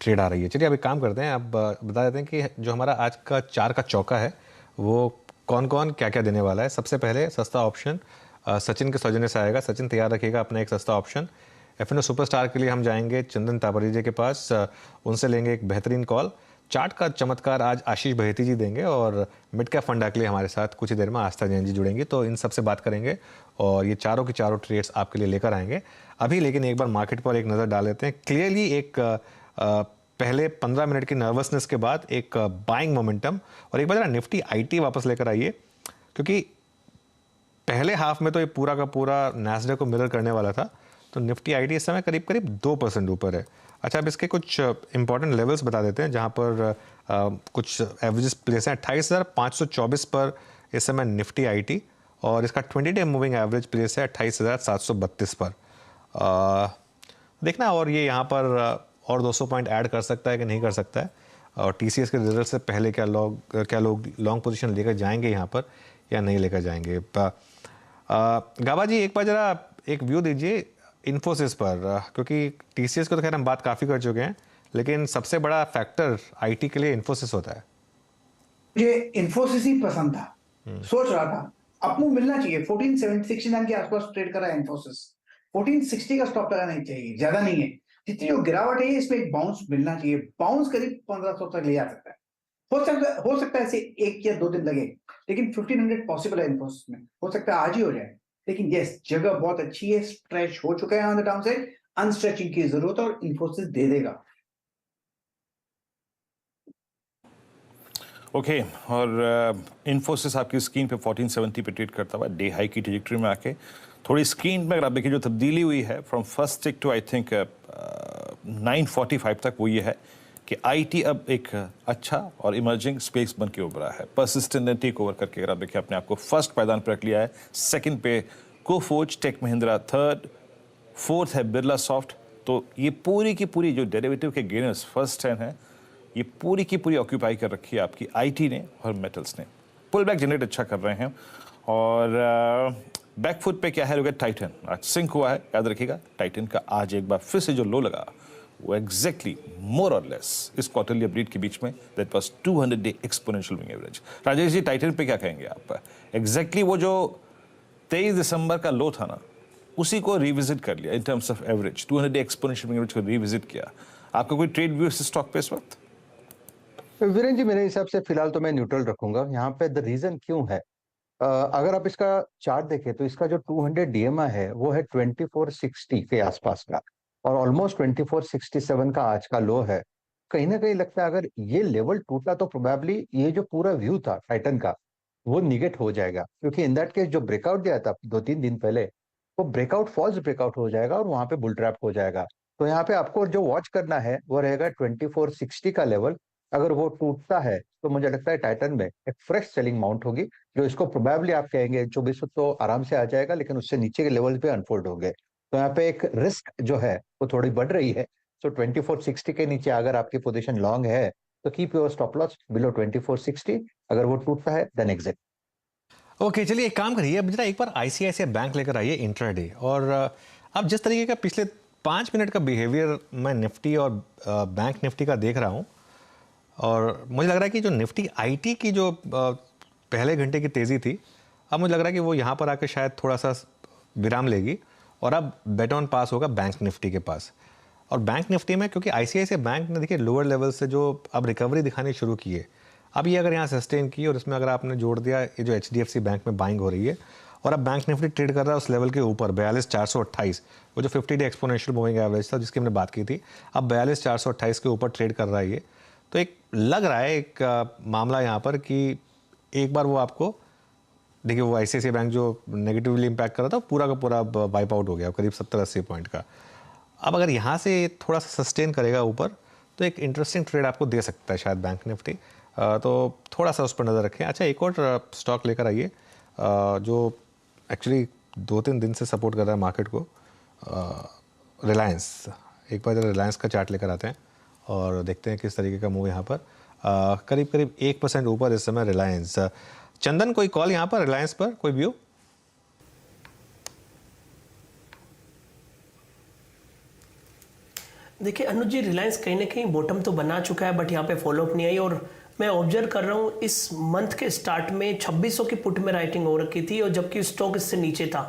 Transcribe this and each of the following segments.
Trade आ रही है। चलिए अब एक काम करते हैं, अब बता देते हैं कि जो हमारा आज का 4 का चौका है वो कौन कौन क्या क्या देने वाला है। सबसे पहले सस्ता ऑप्शन सचिन के सौजन्य से आएगा। सचिन तैयार रखिएगा अपना एक सस्ता ऑप्शन। एफएनओ सुपरस्टार के लिए हम जाएंगे चंदन तापरी जी के पास, उनसे लेंगे एक बेहतरीन कॉल। चार्ट का चमत्कार आज आशीष बहेती जी देंगे और मिड कैप फंडा के लिए हमारे साथ कुछ ही देर में आस्था जैन जी जुड़ेंगी, तो इन सब से बात करेंगे और ये चारों के चारों ट्रेड्स आपके लिए लेकर आएंगे। अभी लेकिन एक बार मार्केट पर एक नज़र डाल लेते हैं। क्लियरली एक पहले 15 मिनट की नर्वसनेस के बाद एक बाइंग मोमेंटम, और एक बार जरा निफ्टी आईटी वापस लेकर आइए, क्योंकि पहले हाफ में तो ये पूरा का पूरा नैस्डैक को मिरर करने वाला था। तो निफ्टी आईटी इस समय करीब करीब 2% ऊपर है। अच्छा, अब इसके कुछ इंपॉर्टेंट लेवल्स बता देते हैं जहां पर कुछ एवरेजेस प्लेस हैं। 28,524 पर इस समय निफ्टी आईटी, और इसका 20 डे मूविंग एवरेज प्लेस है 28,732 पर। देखना, और ये यहाँ पर और 200 पॉइंट ऐड कर सकता है कि नहीं कर सकता है, और टीसीएस के रिजल्ट से पहले क्या लोग लॉन्ग पोजीशन लेकर जाएंगे यहाँ पर या नहीं लेकर जाएंगे। गाबा जी, एक बार जरा एक व्यू दीजिए इन्फोसिस पर, क्योंकि टीसीएस को तो खैर हम बात काफ़ी कर चुके हैं, लेकिन सबसे बड़ा फैक्टर आईटी के लिए इन्फोसिस होता है। मुझे इन्फोसिस ही पसंद था, सोच रहा था अपमूव मिलना चाहिए। 1469 के आसपास ट्रेड कर रहा है इन्फोसिस। 1460 का स्टॉप लगाना नहीं चाहिए, ज्यादा नहीं है। जितनी जो गिरावट है इसमें एक बाउंस मिलना चाहिए। बाउंस करीब 1500 तक ले जा सकता है। हो सकता है ऐसे 1 या 2 दिन लगे, लेकिन 1500 पॉसिबल है इन्फोसिस में। हो सकता है आज ही हो जाए, लेकिन यस, जगह बहुत अच्छी है। स्ट्रेच हो चुका है ऑन द डाउन साइड, अनस्ट्रेचिंग की जरूरत है और इन्फोसिस दे देगा। ओके और इन्फोसिस आपकी स्क्रीन पे 1470 पे ट्रेड करता हुआ डे हाई की ट्रेजेक्टरी में आके थोड़ी स्क्रीन में अगर आप देखिए जो तब्दीली हुई है from first tick two I think 945 तक, वो ये है कि आईटी अब एक अच्छा और इमर्जिंग स्पेस बन के उभरा है। परसिस्टेंट ने टेक ओवर करके अगर आप देखिए अपने आप को फर्स्ट पायदान पर रख लिया है। सेकंड पे Coforge, tech Mahindra third, fourth है बिरला सॉफ्ट। तो ये पूरी की पूरी जो डेरिवेटिव के गेनर्स फर्स्ट 10 है, ये पूरी की पूरी ऑक्यूपाई कर रखी है आपकी आईटी ने और मेटल्स ने। पुल बैक जनरेट अच्छा कर रहे हैं और बैकफुट पे क्या है, लोग टाइटन आज सिंक हुआ है। याद रखिएगा टाइटन का आज एक बार फिर से जो लो लगा वो एग्जैक्टली मोर और लेस इस क्वार्टरली अपडेट के बीच में, that was 200 day exponential moving average. Rajesh ji, Titan पे क्या कहेंगे आप? एग्जैक्टली वो जो 23 दिसंबर का लो था ना, उसी को रिविजिट कर लिया in terms of average. 200 day exponential moving average को रिविजिट किया। आपका कोई ट्रेड व्यू इस स्टॉक पे इस वक्त? वीरेन जी, मेरे हिसाब से फिलहाल तो मैं न्यूट्रल रखूंगा यहाँ पे। द रीजन क्यों है, अगर आप इसका चार्ट देखें तो इसका जो 200 डीएमआई है वो है 2460 के आसपास का, और ऑलमोस्ट 2467 का आज का लो है। कहीं ना कहीं लगता है अगर ये लेवल टूटा तो प्रोबेबली ये जो पूरा व्यू था टाइटन का वो निगेट हो जाएगा, क्योंकि इन दैट केस जो ब्रेकआउट दिया था 2-3 दिन पहले, वो ब्रेकआउट फॉल्स ब्रेकआउट हो जाएगा और वहां पे बुल ट्रैप हो जाएगा। तो यहाँ पे आपको जो वॉच करना है वो रहेगा 2460 का लेवल। अगर वो टूटता है तो मुझे लगता है टाइटन में एक फ्रेश सेलिंग माउंट होगी, जो इसको प्रोबेबली आप कहेंगे 2400 तो आराम से आ जाएगा, लेकिन उससे नीचे के लेवल पे अनफोल्ड हो गए। तो यहाँ पे एक रिस्क जो है वो थोड़ी बढ़ रही है। सो 2460 के नीचे अगर आपकी पोजीशन लॉन्ग है तो keep your stop loss below 2460। अगर वो टूटता है देन एग्जिट। ओके, चलिए एक काम करिए, अब जरा एक बार आईसीआईसीआई बैंक लेकर आइए इंट्राडे। और अब जिस तरीके का पिछले 5 मिनट का बिहेवियर मैं निफ्टी और बैंक निफ्टी का देख रहा हूँ, और मुझे लग रहा है कि जो निफ्टी आईटी की जो पहले घंटे की तेज़ी थी, अब मुझे लग रहा है कि वो यहाँ पर आकर शायद थोड़ा सा विराम लेगी, और अब बेट ऑन पास होगा बैंक निफ्टी के पास। और बैंक निफ्टी में क्योंकि आईसीआईसीआई बैंक ने देखिए लोअर लेवल से जो अब रिकवरी दिखानी शुरू की है, अब ये अगर यहाँ सस्टेन की और इसमें अगर आपने जोड़ दिया ये जो एचडीएफसी बैंक में बाइंग हो रही है, और अब बैंक निफ्टी ट्रेड कर रहा है उस लेवल के ऊपर 42,428, वो जो 50 डे एक्सपोनेंशियल मूविंग एवरेज था जिसकी हमने बात की थी, अब 42,428 के ऊपर ट्रेड कर रहा है ये। तो एक लग रहा है एक मामला यहाँ पर कि एक बार वो आपको देखिए, वो आईसीआईसीआई बैंक जो नेगेटिवली इम्पैक्ट कर रहा था पूरा का पूरा वाइप आउट हो गया करीब 70-80 पॉइंट का। अब अगर यहाँ से थोड़ा सा सस्टेन करेगा ऊपर तो एक इंटरेस्टिंग ट्रेड आपको दे सकता है शायद बैंक निफ्टी, तो थोड़ा सा उस पर नज़र रखें। अच्छा, एक और स्टॉक लेकर आइए जो एक्चुअली 2-3 दिन से सपोर्ट कर रहा है मार्केट को, रिलायंस। एक बार रिलायंस का चार्ट लेकर आते हैं और देखते हैं किस तरीके का मूव यहाँ पर। करीब करीब 1% ऊपर इस समय रिलायंस। चंदन, कोई कॉल यहाँ पर रिलायंस पर, कोई व्यू? देखिए अनुज जी, रिलायंस कहीं ना कहीं बॉटम तो बना चुका है, बट यहाँ पे फॉलोअप नहीं आई। और मैं ऑब्जर्व कर रहा हूँ इस मंथ के स्टार्ट में 2600 की पुट में राइटिंग हो रखी थी, और जबकि स्टॉक इससे नीचे था।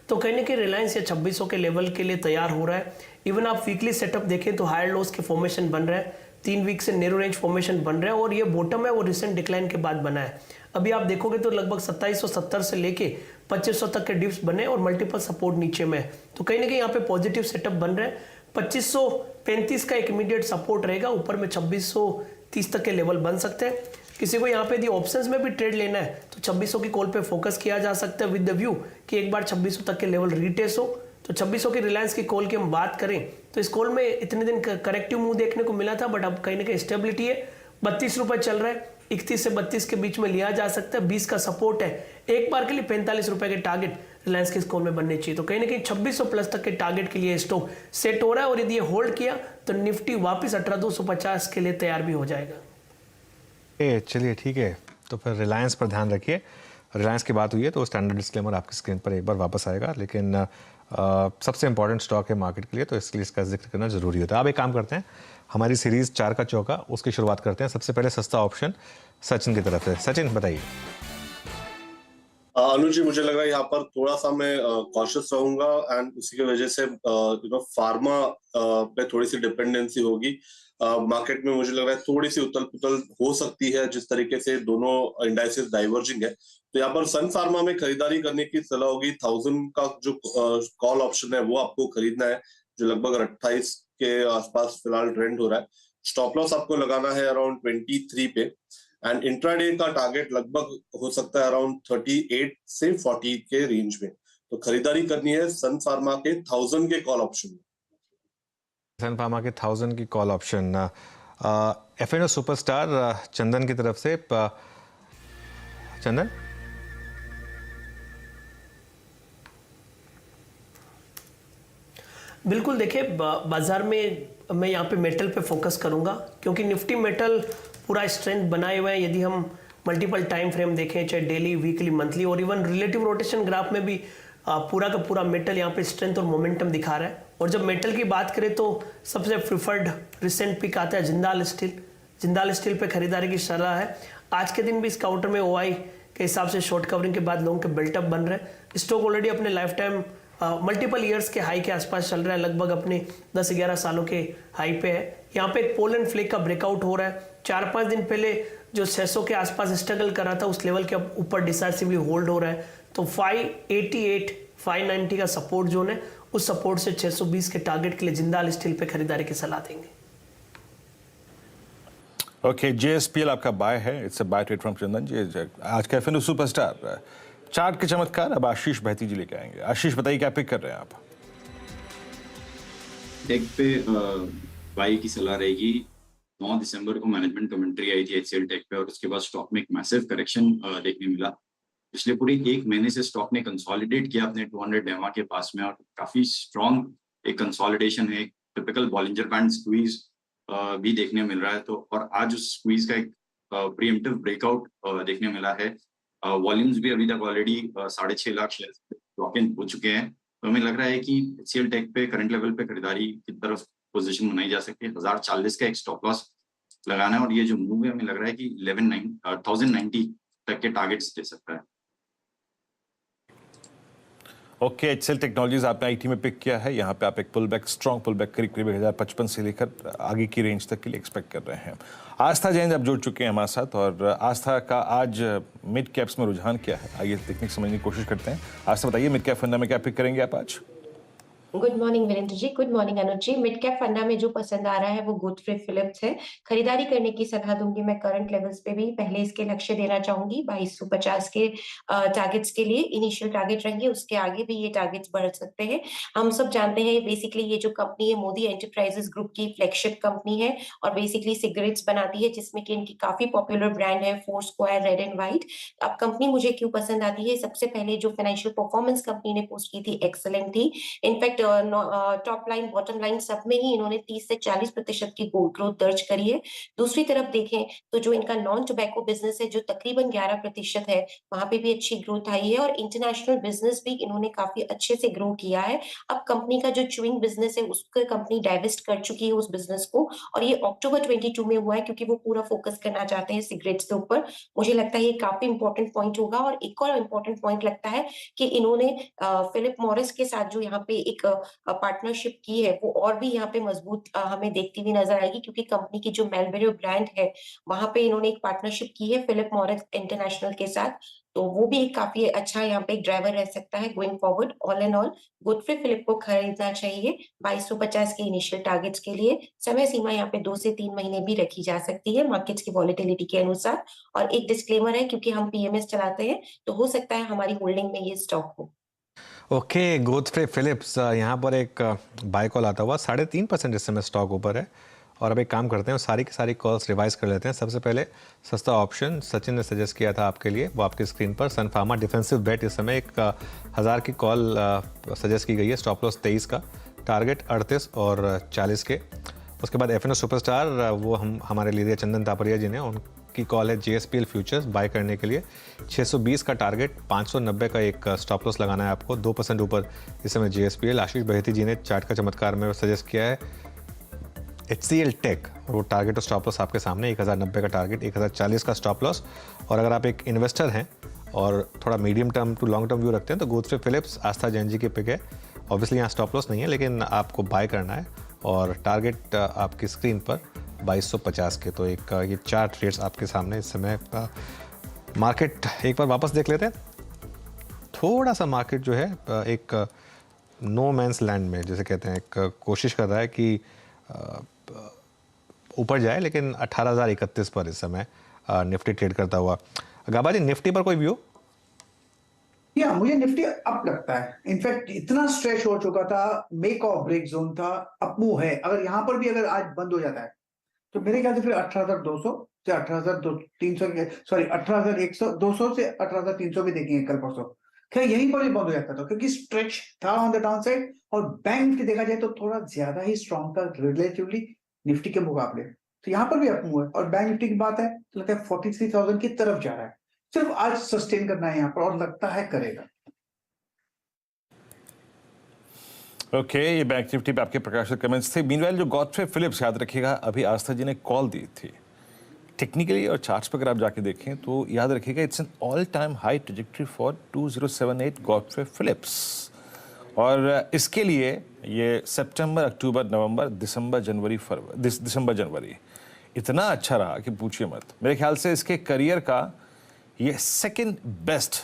तो कहीं ना कहीं रिलायंस या 2600 के लेवल के लिए तैयार हो रहा है। इवन आप वीकली सेटअप देखें तो हायर लोस के फॉर्मेशन बन रहा है, 3 वीक से नैरो रेंज फॉर्मेशन बन रहा है, और ये बॉटम है वो रिसेंट डिक्लाइन के बाद बना है। अभी आप देखोगे तो लगभग 2770 से लेके 2500 तक के डिप्स बने और मल्टीपल सपोर्ट नीचे में है। तो कहीं ना कहीं यहाँ पे पॉजिटिव सेटअप बन रहा है। 2535 का एक इमीडिएट सपोर्ट रहेगा, ऊपर में 2630 तक के लेवल बन सकते हैं। किसी को यहाँ पे यदि ऑप्शंस में भी ट्रेड लेना है तो 2600 की कॉल पे फोकस किया जा सकता है, विद द व्यू कि एक बार 2600 तक के लेवल रीटेस्ट हो। तो 2600 की रिलायंस की कॉल की हम बात करें तो इस कॉल में इतने दिन करेक्टिव मूव देखने को मिला था, बट अब कहीं ना कहीं स्टेबिलिटी है। 32 रुपए चल रहा है, 31 से 32 के बीच में लिया जा सकता है। 20 का सपोर्ट है, एक बार के लिए 45 रुपए के टारगेट रिलायंस के स्कोर में बनने चाहिए। तो कहीं ना कहीं 2600 प्लस तक के टारगेट के लिए स्टॉक सेट हो रहा है, और यदि ये होल्ड किया तो निफ्टी वापस 18250 के लिए तैयार भी हो जाएगा। चलिए ठीक है, तो फिर रिलायंस पर ध्यान रखिए। रिलायंस की बात हुई है तो स्टैंडर्ड डिस्क्लेमर आपकी स्क्रीन पर एक बार वापस आएगा, लेकिन सबसे इंपॉर्टेंट स्टॉक है मार्केट के लिए, तो इसलिए इसका जिक्र करना जरूरी होता है। अब एक काम करते हैं, हमारी सीरीज 4 का चौका उसकी शुरुआत करते हैं। सबसे पहले सस्ता ऑप्शन सचिन की तरफ से। सचिन बताइए। अनुज जी, मुझे लग रहा है यहाँ पर थोड़ा सा मैं कॉशियस रहूंगा, एंड उसी की वजह से फार्मा पे थोड़ी सी डिपेंडेंसी होगी मार्केट में। मुझे लग रहा है थोड़ी सी उथल पुथल हो सकती है, जिस तरीके से दोनों इंडाइसेस डाइवर्जिंग है। तो यहाँ पर सन फार्मा में खरीदारी करने की सलाह होगी। 1000 का जो कॉल ऑप्शन है वो आपको खरीदना है, जो लगभग 28 के आसपास फिलहाल ट्रेंड हो रहा है। स्टॉप लॉस आपको लगाना है अराउंड 23 पे, एंड इंट्राडे का टारगेट लगभग हो सकता है अराउंड 38 से 40 के रेंज में। तो खरीदारी करनी है सन फार्मा के 1000 के कॉल ऑप्शन में। सन फार्मा के 1000 की कॉल ऑप्शन। एफएनओ सुपरस्टार चंदन की तरफ से। चंदन, बिल्कुल, देखिए बाजार में मैं यहाँ पे मेटल पे फोकस करूंगा, क्योंकि निफ्टी मेटल पूरा स्ट्रेंथ बनाए हुए हैं। यदि हम मल्टीपल टाइम फ्रेम देखें, चाहे डेली, वीकली, मंथली, और इवन रिलेटिव रोटेशन ग्राफ में भी पूरा का पूरा मेटल यहाँ पे स्ट्रेंथ और मोमेंटम दिखा रहा है। और जब मेटल की बात करें तो सबसे प्रिफर्ड रिसेंट पिक आता है जिंदाल स्टील। जिंदाल स्टील पे खरीदारी की सलाह है। आज के दिन भी इस काउंटर में ओआई के हिसाब से शॉर्ट कवरिंग के बाद लोगों के बिल्टअप बन रहे हैं। स्टॉक ऑलरेडी अपने लाइफ टाइम मल्टीपल ईयर्स के हाई के आसपास चल रहा है, लगभग अपने 10-11 सालों के हाई पे है। यहाँ पे एक पोल एंड फ्लेक का ब्रेकआउट हो रहा है। 4-5 दिन पहले जो 600 के आसपास स्ट्रगल कर रहा था, उस लेवल के ऊपर डिसाइसिवली होल्ड हो रहा है। तो 588 590 का सपोर्ट जोन है, उस सपोर्ट से 620 के टारगेट के लिए जिंदाल स्टील पे खरीदारी की सलाह देंगे। ओके, जेएसपीएल आपका बाय है। It's a buy trade from Chandan ji. आज का एफएनओ सुपरस्टार चार्ट के चमत्कार अब आशीष बहती जी लेके आएंगे। आशीष बताइए, क्या पिक कर रहे हैं आप? टेक पे बाई की सलाह रहेगी। 9 दिसंबर को मैनेजमेंट कमेंट्री आई थी एचसीएल टेक पे, और उसके बाद स्टॉक में एक मैसिव करेक्शन देखने मिला। पिछले पूरे 1 महीने से स्टॉक ने कंसोलिडेट किया अपने 200 डेमा के पास में, और काफी स्ट्रॉन्ग एक कंसोलिडेशन है। टिपिकल बॉलिंजर बैंड स्क्वीज भी देखने मिल रहा है। तो और आज उस स्क्वीज का एक प्रीएम्प्टिव ब्रेकआउट देखने मिला है। वॉल्यूम्स भी अभी तक already 6.5 lakh share lock in हो चुके हैं। तो हमें लग रहा है कि एचसीएल टेक पे करंट लेवल पे खरीदारी की तरफ पोजीशन बनाई जा सकती है। 1040 का एक स्टॉप लॉस लगाना है, और ये जो मूव है हमें लग रहा है कि 1090 तक के टारगेट्स दे सकता है। ओके, एचसीएल टेक्नोलॉजीज आपने आईटी में पिक किया है। यहाँ पे आप एक pull back, strong pull back करीब 1055 से लेकर आगे की रेंज तक के लिए एक्सपेक्ट कर रहे हैं। आस्था जैन अब जुड़ चुके हैं हमारे साथ, और आस्था का आज मिड कैप्स में रुझान क्या है, आइए देखने की समझने की कोशिश करते हैं। आस्था बताइए, मिड कैप फंडा में क्या पिक करेंगे आप आज? Good morning Virendra ji, good morning अनुज जी। मिड कैप फंडा में जो पसंद आ रहा है वो गोडफ्रे फिलिप्स है। खरीदारी करने की सलाह दूंगी मैं करंट लेवल्स पे भी। पहले इसके लक्ष्य देना चाहूंगी 2250 के टारगेट्स के लिए इनिशियल टारगेट रहेंगे, उसके आगे भी ये टारगेट्स बढ़ सकते हैं। हम सब जानते हैं बेसिकली ये जो कंपनी है मोदी एंटरप्राइजेस ग्रुप की फ्लैगशिप कंपनी है, और बेसिकली सिगरेट्स बनाती है, जिसमें कि इनकी काफी पॉपुलर ब्रांड है four square red and white. अब कंपनी मुझे क्यों पसंद आती है? सबसे पहले जो फाइनेंशियल परफॉर्मेंस कंपनी ने पोस्ट की थी एक्सेलेंट थी। In fact top line bottom line सब में ही इन्होंने 30 से 40% की ग्रोथ दर्ज करी है। दूसरी तरफ देखें तो जो इनका नॉन टोबैको बिजनेस है जो तकरीबन 11% है, वहां पे भी अच्छी ग्रोथ आई है और इंटरनेशनल बिजनेस भी इन्होंने काफी अच्छे से ग्रो किया है। अब कंपनी का जो च्यूइंग बिजनेस है उसको कंपनी डाइवेस्ट कर चुकी है उस बिजनेस को, और ये अक्टूबर 22 में हुआ है क्योंकि वो पूरा फोकस करना चाहते हैं सिगरेट्स के ऊपर। मुझे लगता है ये काफी इंपॉर्टेंट पॉइंट होगा। और एक और इम्पोर्टेंट पॉइंट लगता है कि इन्होंने फिलिप मॉरिस के साथ जो यहाँ पे एक पार्टनरशिप की है वो और भी यहाँ पे मजबूत हमें देखती हुई नजर आएगी, क्योंकि कंपनी की जो मेलबेरो ब्रांड है वहां पे इन्होंने एक पार्टनरशिप की है फिलिप मॉरिस इंटरनेशनल के साथ, तो वो भी एक काफी अच्छा यहाँ पे एक ड्राइवर रह सकता है going forward. All and all Godfrey Phillips को खरीदना चाहिए 2250 के इनिशियल टारगेट्स के लिए। समय सीमा यहाँ पे 2 से 3 महीने भी रखी जा सकती है मार्केट्स की वॉलेटिलिटी के अनुसार। और एक डिस्क्लेमर है, क्योंकि हम पीएमएस चलाते हैं तो हो सकता है हमारी होल्डिंग में ये स्टॉक हो। ओके, गोडफ्रे फिलिप्स, यहाँ पर एक बाय कॉल आता हुआ 3.5% इस समय स्टॉक ऊपर है। और अब एक काम करते हैं, सारी की सारी कॉल्स रिवाइज कर लेते हैं। सबसे पहले सस्ता ऑप्शन सचिन ने सजेस्ट किया था आपके लिए, वो आपकी स्क्रीन पर सन फार्मा डिफेंसिव बेट इस समय 1000 की कॉल सजेस्ट की गई है। स्टॉप लॉस 23 का, टारगेट 38 और 40 के। उसके बाद एफएनओ सुपरस्टार, वो हमारे लिए चंदन तापरिया जी ने, उनकी कॉल है जेएसपीएल फ्यूचर्स बाय करने के लिए। 620 का टारगेट, 590 का एक स्टॉप लॉस लगाना है आपको। 2% ऊपर इस समय जेएसपीएल। आशीष बहेती जी ने चार्ट का चमत्कार में सजेस्ट किया है HCL टेक, और वो टारगेट और स्टॉप लॉस आपके सामने, 1090 का टारगेट, 1040 का स्टॉप लॉस। और अगर आप एक इन्वेस्टर हैं और थोड़ा medium term to long term view रखते हैं तो गोडफ्रे फिलिप्स आस्था जैन जी के पिक है। ऑब्वियसली यहाँ स्टॉप लॉस नहीं है, लेकिन आपको बाय करना है और टारगेट आपकी स्क्रीन पर 2250 के। तो एक ये 4 ट्रेड्स आपके सामने इस समय। मार्केट एक बार वापस देख लेते हैं। थोड़ा सा मार्केट जो है एक नो मैंस लैंड में, जैसे कहते हैं, एक कोशिश कर रहा है कि ऊपर जाए, लेकिन 18,031 पर इस समय निफ्टी ट्रेड करता हुआ। गाबा जी, निफ्टी पर कोई व्यू? या मुझे निफ्टी अप लगता है। इनफैक्ट इतना स्ट्रेच हो चुका था, मेक और ब्रेक जोन था, अप मूव है। अगर यहाँ पर भी अगर आज बंद हो जाता है तो मेरे ख्याल से फिर 18,200 से 18,300, सॉरी 18,200 से 18,300 भी देखेंगे कल परसों। खैर यहीं पर ही बंद हो जाता था क्योंकि स्ट्रेच था ऑन द डाउन साइड। और बैंक निफ्टी देखा जाए तो थोड़ा ज्यादा ही स्ट्रॉन्ग था रिलेटिवली निफ्टी के मुकाबले, तो यहाँ पर भी अप मूव है। और बैंक निफ्टी की बात है तो लगता है 43,000 की तरफ जा रहा है। सिर्फ आज सस्टेन करना है यहाँ पर, और लगता है करेगा। ओके, ये बैंक निफ्टी पे आपके प्रकाशित कमेंट्स थे। मीनवाइल जो गॉडफ्रे फिलिप्स, याद रखिएगा अभी आस्था जी ने कॉल दी थी। टेक्निकली और चार्ट्स पर अगर आप जाके देखें तो याद रखिएगा it's an all time high trajectory for 2078 Godfrey Phillips. और इसके लिए ये सितंबर, अक्टूबर, नवंबर, दिसंबर, जनवरी इतना अच्छा रहा कि पूछिए मत। मेरे ख्याल से इसके करियर का ये सेकंड बेस्ट,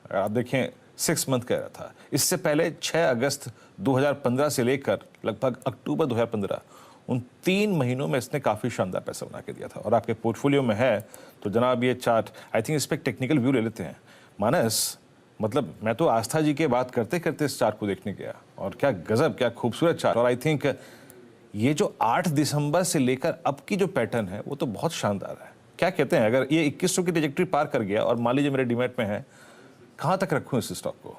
अगर आप देखें 6 मंथ कह रहा था। इससे पहले 6 अगस्त 2015 से लेकर लगभग अक्टूबर 2015, उन 3 महीनों में इसने काफ़ी शानदार पैसा बना के दिया था। और आपके पोर्टफोलियो में है तो जनाब ये चार्ट, आई थिंक इस पर टेक्निकल व्यू ले लेते हैं। मानस, मतलब मैं तो आस्था जी के बात करते करते इस चार्ट को देखने गया, और क्या गजब, क्या खूबसूरत चार्ट। और आई थिंक ये जो 8 दिसंबर से लेकर अब की जो पैटर्न है वो तो बहुत शानदार है। क्या कहते हैं, अगर ये 2100 की ट्रेजेक्टरी पार कर गया और मान लीजिए मेरे डीमैट में है, कहां तक रखूं इस स्टॉक को?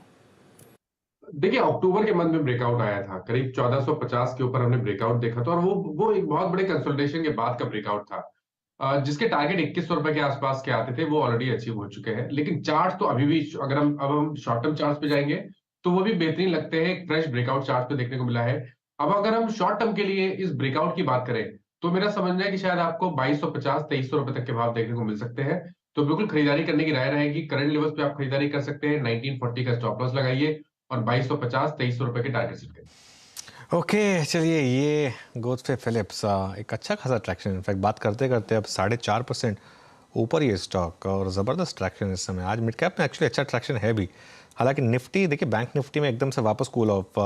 देखिए, अक्टूबर के मंथ में ब्रेकआउट आया था, करीब 1450 के ऊपर हमने ब्रेकआउट देखा था, और वो एक बहुत बड़े कंसोलिडेशन के बाद का ब्रेकआउट था, जिसके टारगेट 2100 रुपए के आसपास के आते थे, वो ऑलरेडी अचीव हो चुके हैं। लेकिन चार्ट तो अभी भी, अगर हम शॉर्ट टर्म चार्ट पे जाएंगे तो वो भी बेहतरीन लगते हैं। एक फ्रेश ब्रेकआउट चार्ट पे देखने को मिला है। अब अगर हम शॉर्ट टर्म के लिए इस ब्रेकआउट की बात करें तो मेरा समझना है कि शायद आपको 2250, 2300 रुपए तक के भाव देखने को मिल सकते हैं। तो बिल्कुल खरीदारी करने की राय रहेगी। करंट लेवल्स पे आप खरीदारी कर सकते हैं। 1940 का स्टॉप लॉस लगाइए और 2250, 2300 रुपए के टारगेट सेट करिए। ओके, चलिए, ये गोडफ्रे फिलिप्स एक अच्छा खासा ट्रैक्शन, इनफैक्ट बात करते करते अब 4.5% ऊपर ये स्टॉक, और ज़बरदस्त ट्रैक्शन इस समय। आज मिड कैप में एक्चुअली अच्छा ट्रैक्शन है भी। हालांकि निफ्टी देखिए, बैंक निफ्टी में एकदम से वापस कूल ऑफ,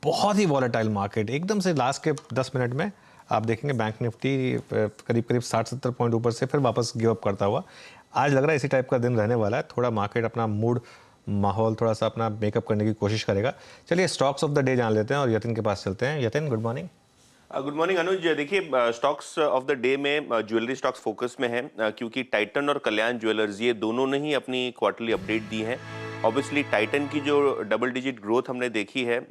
बहुत ही वॉलेटाइल मार्केट। एकदम से लास्ट के 10 मिनट में आप देखेंगे बैंक निफ्टी करीब 60-70 पॉइंट ऊपर से फिर वापस गिव अप करता हुआ। आज लग रहा है इसी टाइप का दिन रहने वाला है। थोड़ा मार्केट अपना मूड, माहौल थोड़ा सा अपना मेकअप करने की कोशिश करेगा। चलिए स्टॉक्स ऑफ द डे जान लेते हैं और यतिन के पास चलते हैं। Yatin, good morning. Good morning Anuj. देखिए, स्टॉक्स ऑफ द डे में ज्वेलरी स्टॉक्स फोकस में हैं, क्योंकि टाइटन और कल्याण ज्वेलर्स ये दोनों ने ही अपनी क्वार्टरली अपडेट दी है। ऑब्वियसली टाइटन की जो डबल डिजिट ग्रोथ हमने देखी है